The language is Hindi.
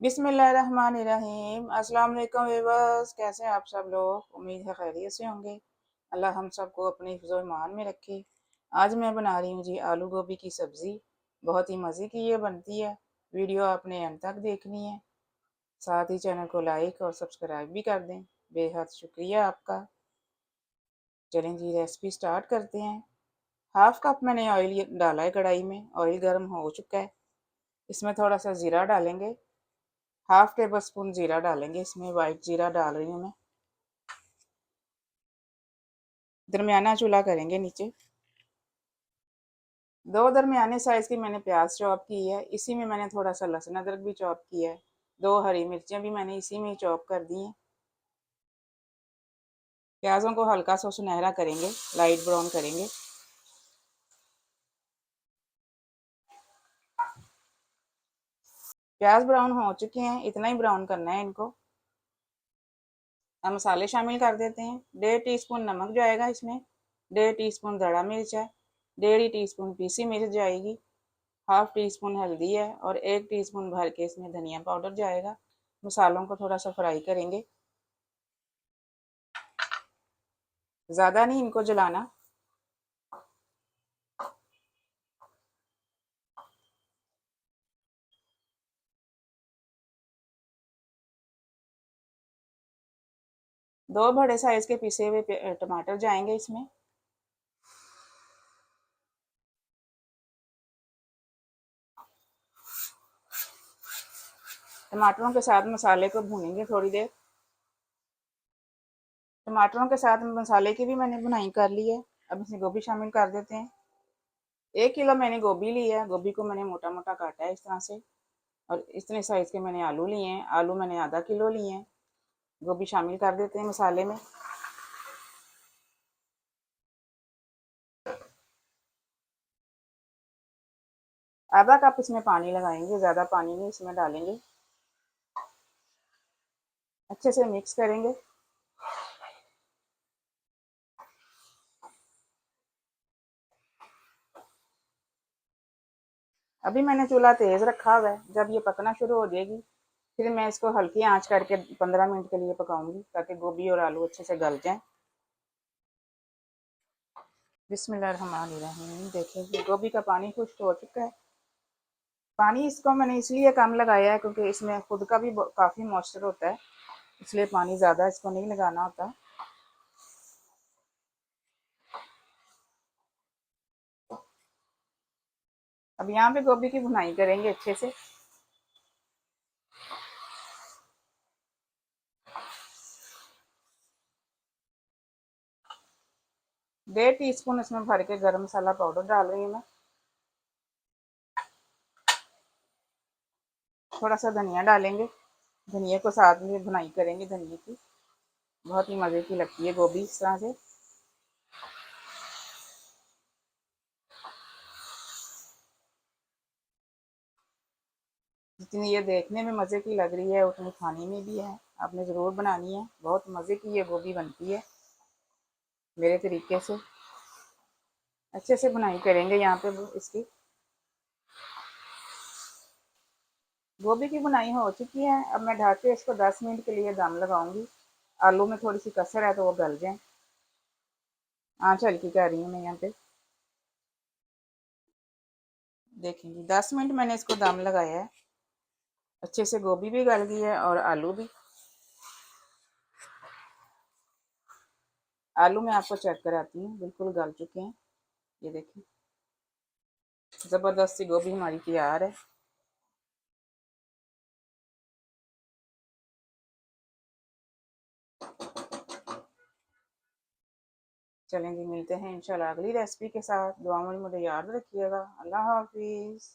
बिस्मिल्लाहिर्रहमानिर्रहीम। अस्सलाम वालेकुम व्यूअर्स, कैसे हैं आप सब लोग? उम्मीद है खैरियत से होंगे। अल्लाह हम सबको अपने हिफ्ज़ और ईमान में रखे। आज मैं बना रही हूँ जी आलू गोभी की सब्ज़ी। बहुत ही मज़े की ये बनती है। वीडियो आपने अंत तक देखनी है। साथ ही चैनल को लाइक और सब्सक्राइब भी कर दें। बेहद शुक्रिया आपका। चलें जी, रेसिपी स्टार्ट करते हैं। हाफ़ कप मैंने ऑयल डाला है कढ़ाई में। ऑयल गर्म हो चुका है। इसमें थोड़ा सा ज़ीरा डालेंगे। हाफ टेबल स्पून जीरा डालेंगे इसमें। वाइट जीरा डाल रही हूँ मैं। दरमियाना चूल्हा करेंगे नीचे। दो दरमियाने साइज की मैंने प्याज चॉप की है। इसी में मैंने थोड़ा सा लहसुन अदरक भी चॉप किया है। दो हरी मिर्चें भी मैंने इसी में चॉप कर दी हैं। प्याज़ों को हल्का सा सुनहरा करेंगे, लाइट ब्राउन करेंगे। प्याज ब्राउन हो चुके हैं, इतना ही ब्राउन करना है इनको। अब मसाले शामिल कर देते हैं। 1.5 टीस्पून नमक जाएगा इसमें। 1.5 टीस्पून दड़ा मिर्च है। 1.5 टीस्पून पीसी मिर्च जाएगी। हाफ टी स्पून हल्दी है और 1 टीस्पून भर के इसमें धनिया पाउडर जाएगा। मसालों को थोड़ा सा फ्राई करेंगे, ज़्यादा नहीं इनको जलाना। दो बड़े साइज के पिसे हुए टमाटर जाएंगे इसमें। टमाटरों के साथ मसाले को भूनेंगे थोड़ी देर। टमाटरों के साथ मसाले की भी मैंने भुनाई कर ली है। अब इसमें गोभी शामिल कर देते हैं। 1 किलो मैंने गोभी ली है। गोभी को मैंने मोटा मोटा काटा है इस तरह से। और इतने साइज के मैंने आलू लिए हैं। आलू मैंने आधा किलो लिए हैं। गोभी शामिल कर देते हैं मसाले में। आधा कप इसमें पानी लगाएंगे, ज़्यादा पानी नहीं इसमें डालेंगे। अच्छे से मिक्स करेंगे। अभी मैंने चूल्हा तेज़ रखा हुआ है। जब ये पकना शुरू हो जाएगी फिर मैं इसको हल्की आंच करके 15 मिनट के लिए पकाऊंगी ताकि गोभी और आलू अच्छे से गल जाएं। बिस्मिल्लाहिर्रहमानिर्रहीम। देखिए गोभी का पानी खुश्क हो चुका है। पानी इसको मैंने इसलिए कम लगाया है क्योंकि इसमें खुद का भी काफ़ी मॉइस्चर होता है, इसलिए पानी ज़्यादा इसको नहीं लगाना होता। अब यहाँ पे गोभी की भुनाई करेंगे अच्छे से। डेढ़ टीस्पून इसमें भर के गरम मसाला पाउडर डाल रही हूँ मैं। थोड़ा सा धनिया डालेंगे। धनिया को साथ में भुनाई करेंगे धनिया की। बहुत ही मज़े की लगती है गोभी इस तरह से। जितनी ये देखने में मज़े की लग रही है उतनी खाने में भी है। आपने ज़रूर बनानी है। बहुत मज़े की ये गोभी बनती है मेरे तरीके से। अच्छे से बुनाई करेंगे यहाँ पे इसकी। गोभी की बुनाई हो चुकी है। अब मैं ढक के इसको 10 मिनट के लिए दम लगाऊंगी। आलू में थोड़ी सी कसर है तो वो गल जाए। आँच हल्की कर रही हूँ मैं यहाँ पे। देखेंगे 10 मिनट मैंने इसको दम लगाया है। अच्छे से गोभी भी गल गई है और आलू भी। आलू मैं आपको चेक कराती हूँ, बिल्कुल गल चुके हैं। ये देखिए ज़बरदस्त सी गोभी हमारी तैयार है। चलें जी, मिलते हैं इंशाल्लाह अगली रेसिपी के साथ। दुआ में मुझे याद रखिएगा। अल्लाह हाफिज़।